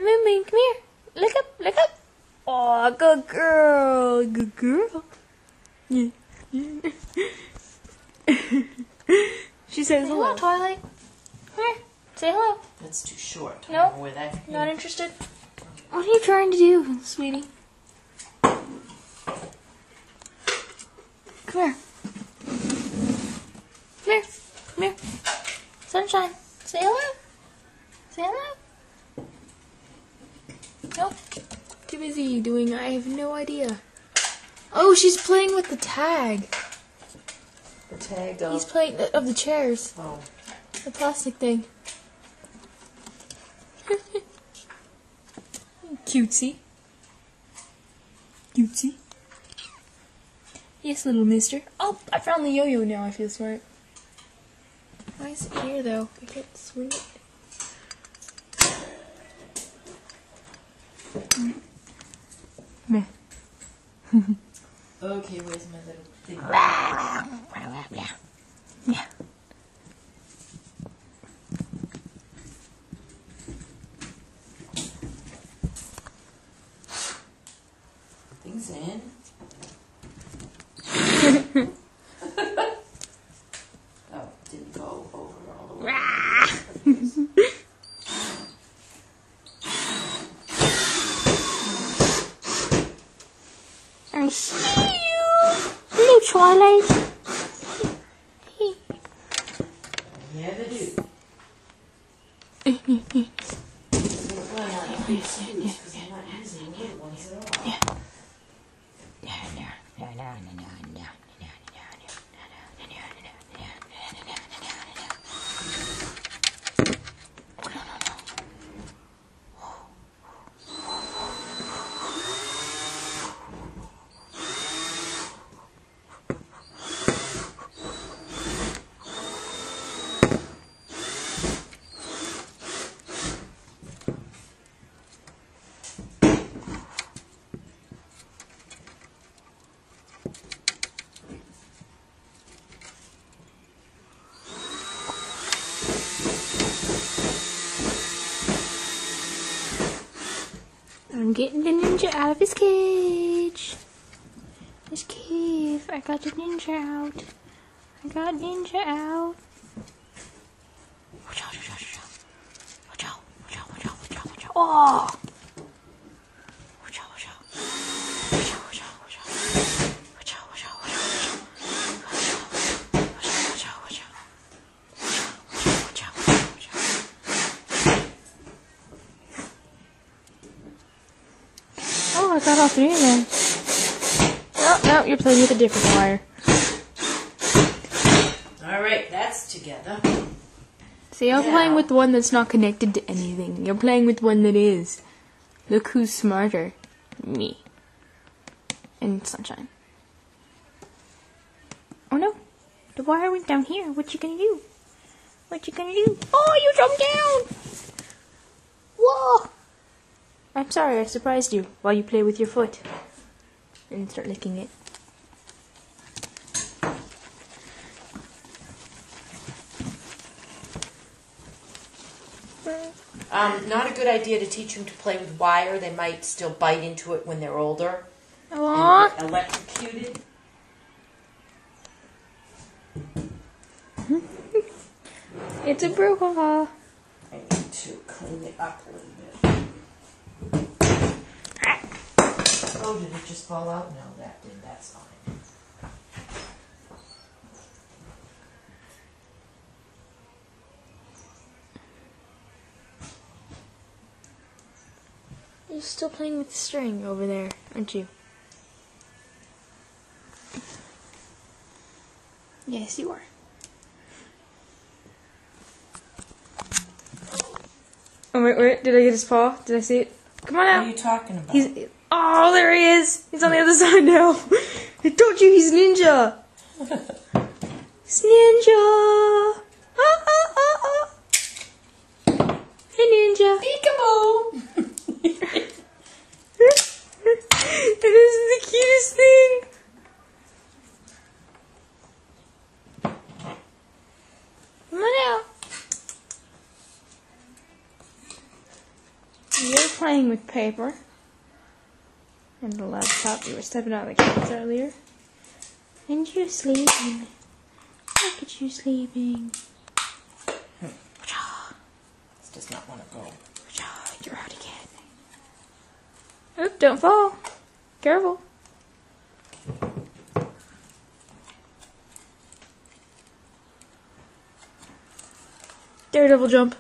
Moonbeam, come here. Look up, look up. Oh, good girl, good girl. Yeah. She says hello, Twilight. Come here, say hello. That's too short. No, not interested. What are you trying to do, sweetie? Come here. Come here, come here. Sunshine, say hello. Say hello. Nope. Too busy doing, I have no idea. Oh, she's playing with the tag. The tag of... He's playing of the chairs. Oh. The plastic thing. Cutesy. Cutesy. Yes, little mister. Oh, I found the yo-yo now. I feel smart. Why is it here, though? I can't swing it. Meh. Okay, where's my little thing? Yeah. Things in. Oh, didn't go over all the way. I see you. Hello, Twilight. Yeah, they do. Well, I'm confused because I'm not using it once at all. Yeah. I'm getting the ninja out of his cage. His cave. I got the ninja out. I got ninja out. Watch out, watch out, watch out. Watch out, watch out, watch out, watch out, watch out. Oh! Watch out, watch out. Watch out, watch out, watch out. Watch out, watch out, watch out. Watch out, watch out, watch out. Watch out, watch out, watch out. Oh, I got all three of them. Oh, no, you're playing with a different wire. Alright, that's together. See, you're playing with one that's not connected to anything. You're playing with one that is. Look who's smarter. Me. And Sunshine. Oh no. The wire went down here. What you gonna do? What you gonna do? Oh, you jumped down! Whoa! I'm sorry, I surprised you while you play with your foot. And start licking it. Not a good idea to teach them to play with wire. They might still bite into it when they're older. Aww. And get electrocuted. It's a brouhaha. I need to clean it up a little bit. Oh, did it just fall out? No, that didn't. That's fine. You're still playing with the string over there, aren't you? Yes, you are. Oh, wait, did I get his paw? Did I see it? Come on out. What are you talking about? Oh, there he is. He's on the other side now. I told you he's ninja. He's ninja. Ah, ah, ah, ah. Hey, ninja. Peekaboo! This is the cutest thing. Come on out. You're playing with paper. And the laptop. You were stepping on the cats earlier. And you're sleeping. Look at you sleeping. This does not want to go. You're out again. Oop, don't fall. Careful. Daredevil jump.